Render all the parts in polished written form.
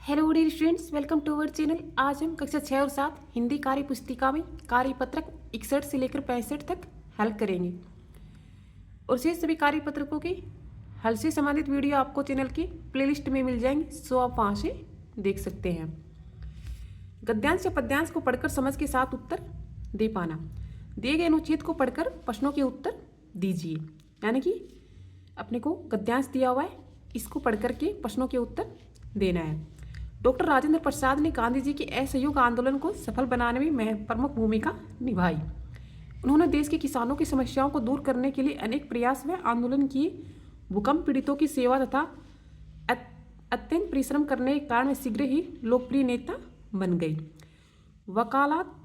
Hello dear students, welcome to our channel. आज हम कक्षा 6 और 7 हिंदी कार्य पुस्तिका में कार्यपत्रक 61 से लेकर 65 तक हल करेंगे और शेष सभी कार्यपत्रकों की हल से संबंधित वीडियो आपको चैनल की प्लेलिस्ट में मिल जाएंगे, सो आप वहाँ से देख सकते हैं। गद्यांश या पद्यांश को पढ़कर समझ के साथ उत्तर दे पाना। दिए गए अनुच्छेद को पढ़कर प्रश्नों के उत्तर दीजिए। यानी कि अपने को गद्यांश दिया हुआ है, इसको पढ़ करके प्रश्नों के उत्तर देना है। डॉक्टर राजेंद्र प्रसाद ने गांधी जी के असहयोग आंदोलन को सफल बनाने में प्रमुख भूमिका निभाई। उन्होंने देश के किसानों की समस्याओं को दूर करने के लिए अनेक प्रयास व आंदोलन किए। भूकंप पीड़ितों की सेवा तथा अत्यंत परिश्रम करने के कारण शीघ्र ही लोकप्रिय नेता बन गई। वकालत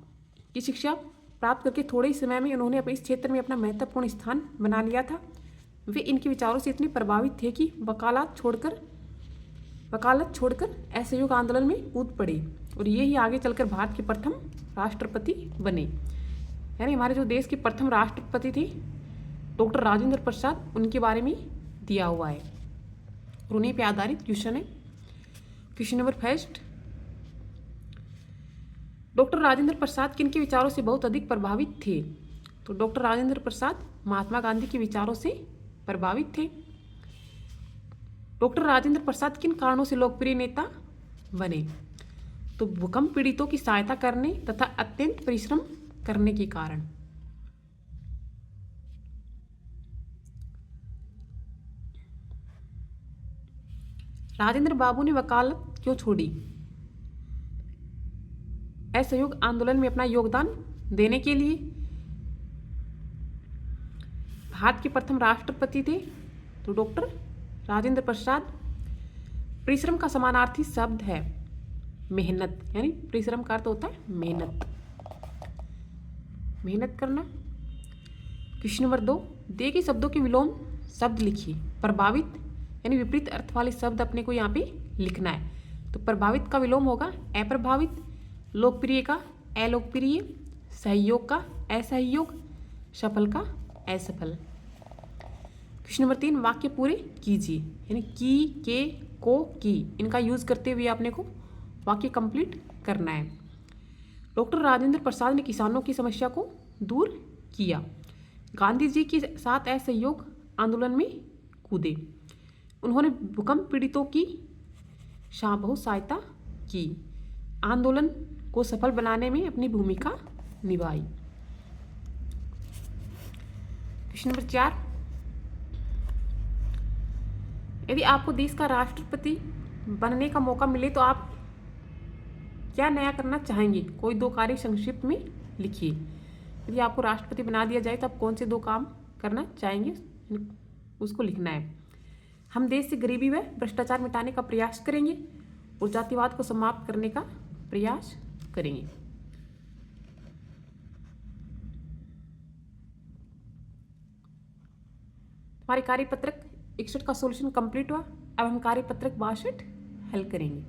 की शिक्षा प्राप्त करके थोड़े ही समय में उन्होंने इस क्षेत्र में अपना महत्वपूर्ण स्थान बना लिया था। वे इनके विचारों से इतने प्रभावित थे कि वकालत छोड़कर असहयोग आंदोलन में कूद पड़े और ये ही आगे चलकर भारत के प्रथम राष्ट्रपति बने। यानी हमारे जो देश के प्रथम राष्ट्रपति थे डॉक्टर राजेंद्र प्रसाद, उनके बारे में दिया हुआ है और उन्हीं पे आधारित क्वेश्चन है। Question number first, doctor Rajendra Prasad किन के विचारों से बहुत अधिक प्रभावित थे? तो डॉक्टर राजेंद्र प्रसाद महात्मा गांधी के विचारों से प्रभावित थे। डॉक्टर राजेंद्र प्रसाद किन कारणों से लोकप्रिय नेता बने? तो भूकंप पीड़ितों की सहायता करने तथा अत्यंत परिश्रम करने के कारण। राजेंद्र बाबू ने वकालत क्यों छोड़ी? असहयोग आंदोलन में अपना योगदान देने के लिए। भारत के प्रथम राष्ट्रपति थे तो डॉक्टर राजेंद्र प्रसाद। परिश्रम का समानार्थी शब्द है मेहनत, यानी परिश्रम का अर्थ होता है मेहनत, मेहनत करना। क्वेश्चन नंबर 2, दिए गए शब्दों के विलोम शब्द लिखिए। प्रभावित यानी विपरीत अर्थ वाले शब्द अपने को यहाँ पे लिखना है। तो प्रभावित का विलोम होगा अप्रभावित, लोकप्रिय का अलोकप्रिय, सहयोग का असहयोग, सफल का असफल। क्वेश्चन नंबर 3, वाक्य पूरे कीजिए। यानी की, के, को, की, इनका यूज करते हुए आपने को वाक्य कंप्लीट करना है। डॉक्टर राजेंद्र प्रसाद ने किसानों की समस्या को दूर किया। गांधी जी के साथ असहयोग आंदोलन में कूदे। उन्होंने भूकंप पीड़ितों की बहुत सहायता की। आंदोलन को सफल बनाने में अपनी भूमिका निभाई। क्वेश्चन नंबर 4, यदि आपको देश का राष्ट्रपति बनने का मौका मिले तो आप क्या नया करना चाहेंगे? कोई 2 कार्य संक्षिप्त में लिखिए। यदि आपको राष्ट्रपति बना दिया जाए तो आप कौन से 2 काम करना चाहेंगे, उसको लिखना है। हम देश से गरीबी व भ्रष्टाचार मिटाने का प्रयास करेंगे और जातिवाद को समाप्त करने का प्रयास करेंगे। हमारे कार्यपत्रक 61 का सॉल्यूशन कंप्लीट हुआ। अब हम कार्यपत्रक 62 हल करेंगे।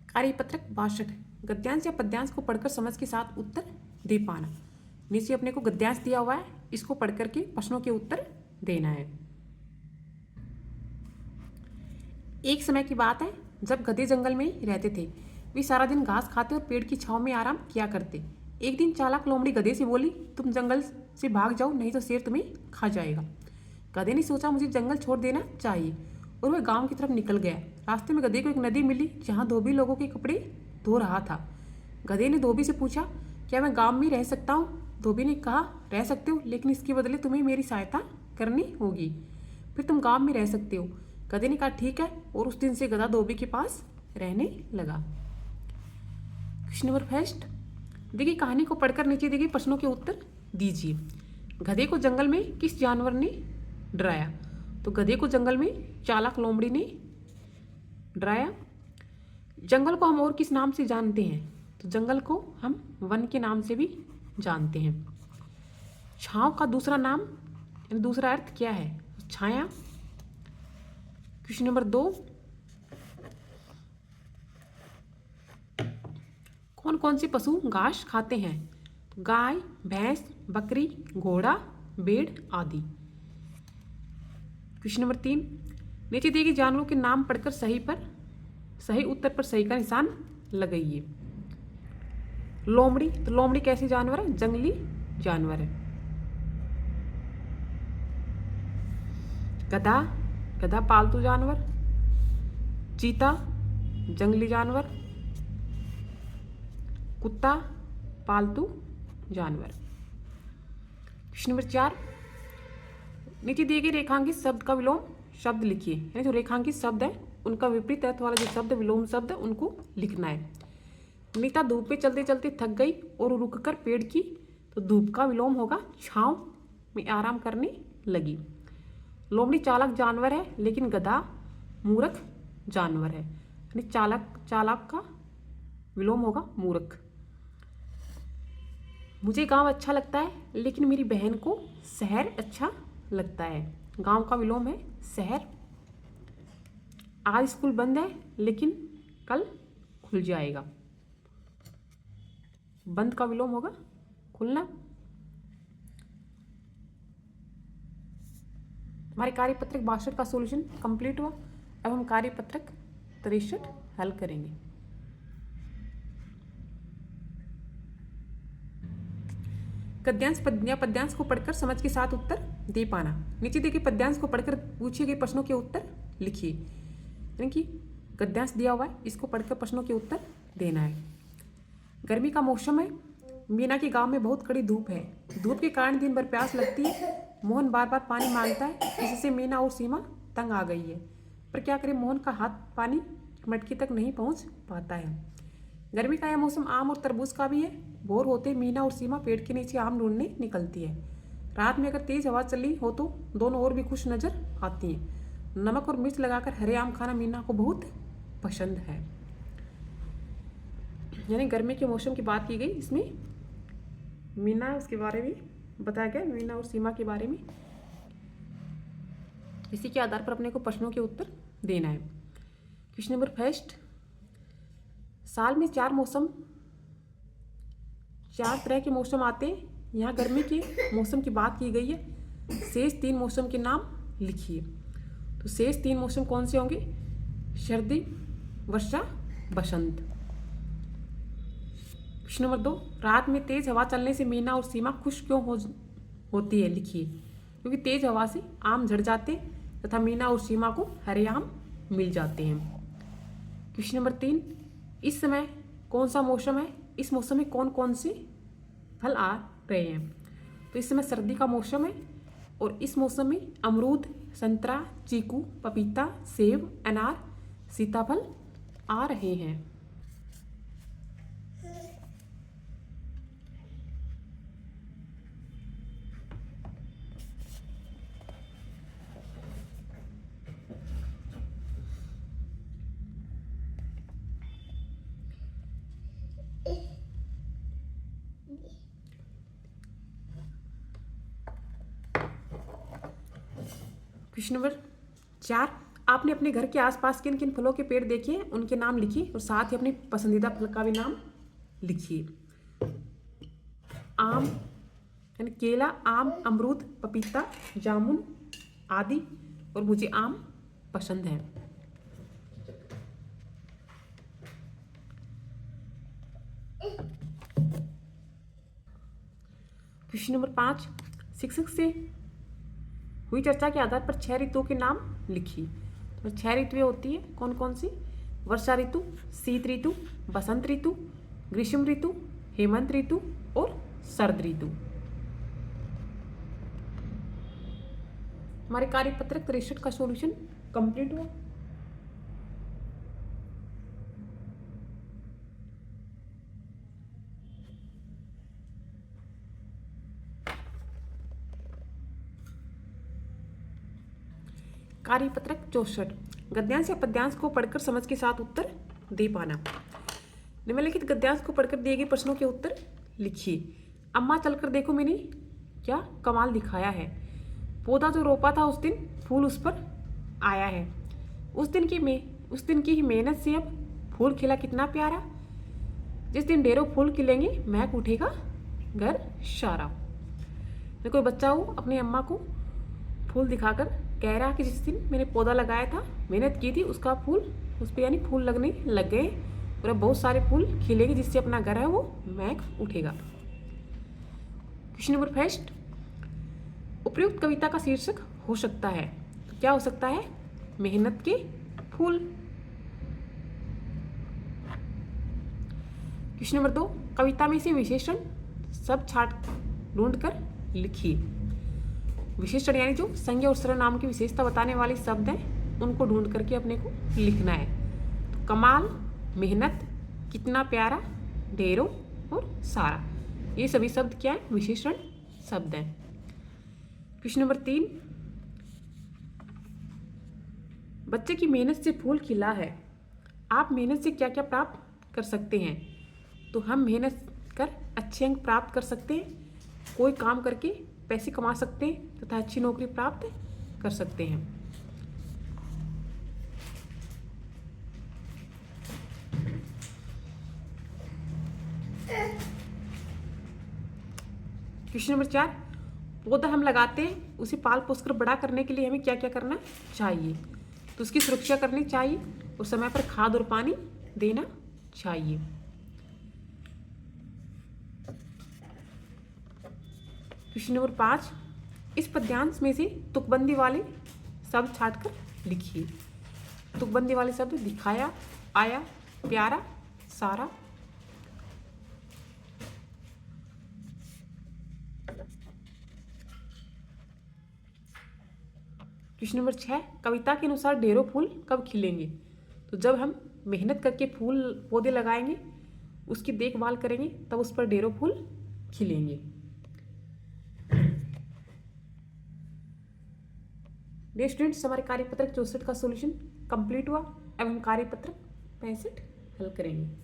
कार्यपत्रक 62, गद्यांश या पद्यांश को पढ़कर समझ के साथ उत्तर दे पाना। नीचे अपने को गद्यांश दिया हुआ है, इसको पढ़ करके प्रश्नों के उत्तर देना है। एक समय की बात है जब गधे जंगल में रहते थे। वे सारा दिन घास खाते और पेड़ की छांव में आराम किया करते। एक दिन चालाक लोमड़ी गधे से बोली, तुम जंगल से भाग जाओ, नहीं तो शेर तुम्हें खा जाएगा। गधे ने सोचा मुझे जंगल छोड़ देना चाहिए और वह गांव की तरफ निकल गया। रास्ते में गधे को एक नदी मिली जहाँ धोबी लोगों के कपड़े धो रहा था। गधे ने धोबी से पूछा, क्या मैं गाँव में रह सकता हूँ? धोबी ने कहा, रह सकते हो, लेकिन इसके बदले तुम्हें मेरी सहायता करनी होगी, फिर तुम गाँव में रह सकते हो। गधे ने कहा, ठीक है, और उस दिन से गधा धोबी के पास रहने लगा। क्वेश्चन नंबर फर्स्ट, देखिए कहानी को पढ़कर नीचे दिए गए प्रश्नों के उत्तर दीजिए। गधे को जंगल में किस जानवर ने डराया? तो गधे को जंगल में चालाक लोमड़ी ने डराया। जंगल को हम और किस नाम से जानते हैं? तो जंगल को हम वन के नाम से भी जानते हैं। छांव का दूसरा नाम यानी दूसरा अर्थ क्या है? छाया। क्वेश्चन नंबर 2, कौन कौन से पशु घास खाते हैं? गाय, भैंस, बकरी, घोड़ा, भेड़ आदि। क्वेश्चन नंबर 3, नीचे दिए गए जानवरों के नाम पढ़कर सही उत्तर पर सही का निशान लगाइए। लोमड़ी, तो लोमड़ी कैसी जानवर है? जंगली जानवर है। गधा, गधा पालतू जानवर। चीता, जंगली जानवर। कुत्ता, पालतू जानवर। क्वेश्चन नंबर 4, नीचे दिए गए रेखांकित शब्द का विलोम शब्द लिखिए। यानी जो रेखांकित शब्द है उनका विपरीत अर्थ वाला जो शब्द विलोम शब्द है उनको लिखना है। नीता धूप में चलते चलते थक गई और रुककर पेड़ की, तो धूप का विलोम होगा छांव में आराम करने लगी। लोमड़ी चालाक जानवर है, लेकिन गधा मूर्ख जानवर है। यानी चालाक का विलोम होगा मूर्ख। मुझे गांव अच्छा लगता है, लेकिन मेरी बहन को शहर अच्छा लगता है। गांव का विलोम है शहर। आज स्कूल बंद है, लेकिन कल खुल जाएगा। बंद का विलोम होगा खुलना। हमारे कार्यपत्रक 62 का सॉल्यूशन कंप्लीट हुआ। अब हम कार्यपत्रक 63 हल करेंगे। गद्यांश या पद्यांश को पढ़कर समझ के साथ उत्तर दे पाना। नीचे दिए गए पद्यांश को पढ़कर पूछे गए प्रश्नों के उत्तर लिखिए। यानी कि गद्यांश दिया हुआ है, इसको पढ़कर प्रश्नों के उत्तर देना है। गर्मी का मौसम है। मीना के गांव में बहुत कड़ी धूप है। धूप के कारण दिन भर प्यास लगती है। मोहन बार बार पानी मांगता है। इससे मीना और सीमा तंग आ गई है, पर क्या करें, मोहन का हाथ पानी मटकी तक नहीं पहुंच पाता है। गर्मी का यह मौसम आम और तरबूज का भी है। भोर होते मीना और सीमा पेड़ के नीचे आम ढूंढने निकलती है। रात में अगर तेज हवा चली हो तो दोनों और भी खुश नजर आती हैं। नमक और मिर्च लगाकर हरे आम खाना मीना को बहुत पसंद है। यानी गर्मी के मौसम की बात की गई, इसमें मीना उसके बारे में बताया गया, मीना और सीमा के बारे में। इसी के आधार पर अपने को प्रश्नों के उत्तर देना है। क्वेश्चन नंबर फर्स्ट, साल में 4 तरह के मौसम आते हैं। यहाँ गर्मी के मौसम की बात की गई है। शेष 3 मौसम के नाम लिखिए। तो शेष 3 मौसम कौन से होंगे? सर्दी, वर्षा, बसंत। क्वेश्चन नंबर 2, रात में तेज हवा चलने से मीना और सीमा खुश क्यों होती है? लिखिए। क्योंकि तेज हवा से आम झड़ जाते तथा मीना और सीमा को हरे आम मिल जाते हैं। क्वेश्चन नंबर 3, इस समय कौन सा मौसम है? इस मौसम में कौन कौन से फल आ रहे हैं? तो इस समय सर्दी का मौसम है और इस मौसम में अमरूद, संतरा, चीकू, पपीता, सेब, अनार, सीताफल आ रहे हैं। क्वेश्चन नंबर 4, आपने अपने घर के आसपास किन किन फलों के पेड़ देखे हैं, उनके नाम लिखिए और साथ ही अपनी पसंदीदा फल का भी नाम लिखिए। आम यानी केला, आम, अमरूद, पपीता, जामुन आदि, और मुझे आम पसंद है। क्वेश्चन नंबर 5, शिक्षक से हुई चर्चा के आधार पर 6 ऋतुओं के नाम लिखिए। तो 6 ऋतुएं होती है, कौन कौन सी? वर्षा ऋतु, शीत ऋतु, बसंत ऋतु, ग्रीष्म ऋतु, हेमंत ऋतु और शरद ऋतु। हमारे कार्यपत्रक 63 का सॉल्यूशन कंप्लीट हुआ। कार्यपत्रक 64, गद्यांश या पद्यांश को पढ़कर समझ के साथ उत्तर दे पाना। निम्नलिखित गद्यांश को पढ़कर दिए गए प्रश्नों के उत्तर लिखिए। अम्मा चलकर देखो, मैंने क्या कमाल दिखाया है। पौधा जो रोपा था उस दिन फूल उस पर आया है। उस दिन की ही मेहनत से अब फूल खिला, कितना प्यारा। जिस दिन ढेरों फूल खिलेंगे महक उठेगा घर सारा। तो कोई बच्चा हो अपनी अम्मा को फूल दिखाकर कह रहा कि जिस दिन मैंने पौधा लगाया था, मेहनत की थी, उसका फूल उस पर यानी फूल लगने लग गए और अब बहुत सारे फूल खिलेंगे जिससे अपना घर है वो महक उठेगा। क्वेश्चन नंबर फर्स्ट, उपयुक्त कविता का शीर्षक हो सकता है, तो क्या हो सकता है? मेहनत के फूल। क्वेश्चन नंबर 2, कविता में से विशेषण सब छाट ढूंढ कर लिखिए। विशेषण यानी जो संज्ञा और सर्वनाम की विशेषता बताने वाले शब्द हैं उनको ढूंढ करके अपने को लिखना है। तो कमाल, मेहनत, कितना प्यारा, ढेरों और सारा, ये सभी शब्द क्या है? विशेषण शब्द हैं। क्वेश्चन नंबर 3, बच्चे की मेहनत से फूल खिला है, आप मेहनत से क्या क्या प्राप्त कर सकते हैं? तो हम मेहनत कर अच्छे अंक प्राप्त कर सकते हैं, कोई काम करके पैसे कमा सकते हैं तथा अच्छी नौकरी प्राप्त कर सकते हैं। क्वेश्चन नंबर 4, पौधा हम लगाते हैं, उसे पाल पोस कर बड़ा करने के लिए हमें क्या क्या करना चाहिए? तो उसकी सुरक्षा करनी चाहिए और समय पर खाद और पानी देना चाहिए। क्वेश्चन नंबर 5, इस पद्यांश में से तुकबंदी वाले शब्द छाट कर लिखिए। तुकबंदी वाले शब्द दिखाया, आया, प्यारा, सारा। क्वेश्चन नंबर 6, कविता के अनुसार ढेरों फूल कब खिलेंगे? तो जब हम मेहनत करके फूल पौधे लगाएंगे, उसकी देखभाल करेंगे, तब उस पर ढेरों फूल खिलेंगे। डियर स्टूडेंट्स, हमारे कार्यपत्रक 64 का सॉल्यूशन कंप्लीट हुआ। अब हम कार्यपत्रक 65 हल करेंगे।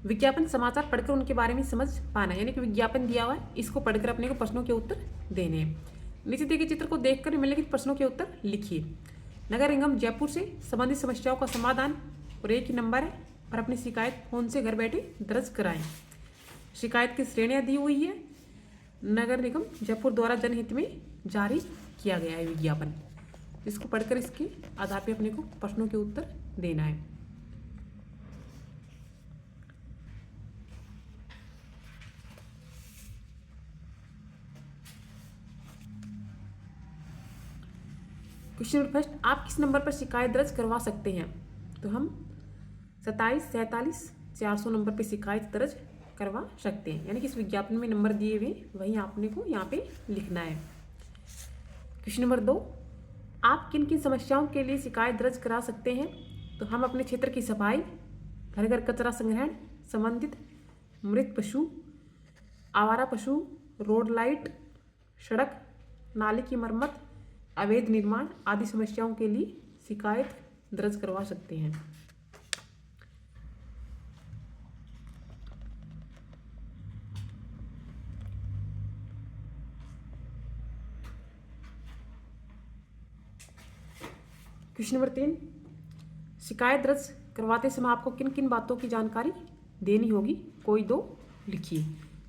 विज्ञापन समाचार पढ़कर उनके बारे में समझ पाना, यानी कि विज्ञापन दिया हुआ है, इसको पढ़कर अपने को प्रश्नों के उत्तर देने हैं। नीचे दिए गए चित्र को देखकर निम्नलिखित प्रश्नों के उत्तर लिखिए। नगर निगम जयपुर से संबंधित समस्याओं का समाधान और एक ही नंबर है और अपनी शिकायत फोन से घर बैठे दर्ज कराएं। शिकायत की श्रेणियां दी हुई है। नगर निगम जयपुर द्वारा जनहित में जारी किया गया है विज्ञापन। इसको पढ़कर इसके आधार पर अपने को प्रश्नों के उत्तर देना है। क्वेश्चन नंबर फर्स्ट, आप किस नंबर पर शिकायत दर्ज करवा सकते हैं? तो हम 2747 नंबर पर शिकायत दर्ज करवा सकते हैं, यानी कि इस विज्ञापन में नंबर दिए हुए वहीं आपने को यहाँ पे लिखना है। क्वेश्चन नंबर 2, आप किन किन समस्याओं के लिए शिकायत दर्ज करा सकते हैं? तो हम अपने क्षेत्र की सफाई, घर घर कचरा संग्रहण संबंधित, मृत पशु, आवारा पशु, रोड लाइट, सड़क नाले की मरम्मत, अवैध निर्माण आदि समस्याओं के लिए शिकायत दर्ज करवा सकते हैं। क्वेश्चन नंबर 3, शिकायत दर्ज करवाते समय आपको किन किन बातों की जानकारी देनी होगी? कोई दो लिखिए।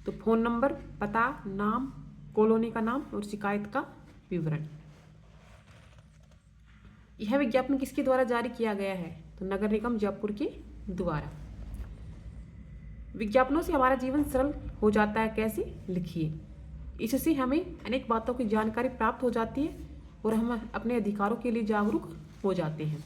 तो फोन नंबर, पता, नाम, कॉलोनी का नाम और शिकायत का विवरण। यह विज्ञापन किसके द्वारा जारी किया गया है? तो नगर निगम जयपुर के द्वारा। विज्ञापनों से हमारा जीवन सरल हो जाता है, कैसे? लिखिए। इससे हमें अनेक बातों की जानकारी प्राप्त हो जाती है और हम अपने अधिकारों के लिए जागरूक हो जाते हैं।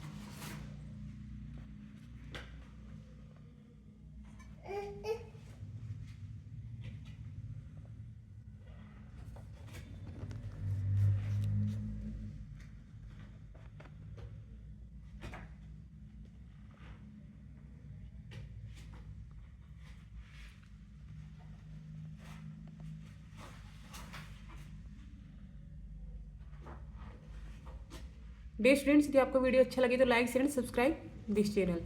डियर स्टूडेंट्स, यदि आपको वीडियो अच्छा लगे तो like share and subscribe this channel.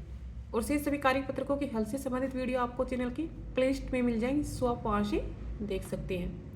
और शेष सभी कार्यपत्रकों के हल से संबंधित वीडियो आपको चैनल की प्लेलिस्ट में मिल जाएंगी, सो आप वहाँ से देख सकते हैं।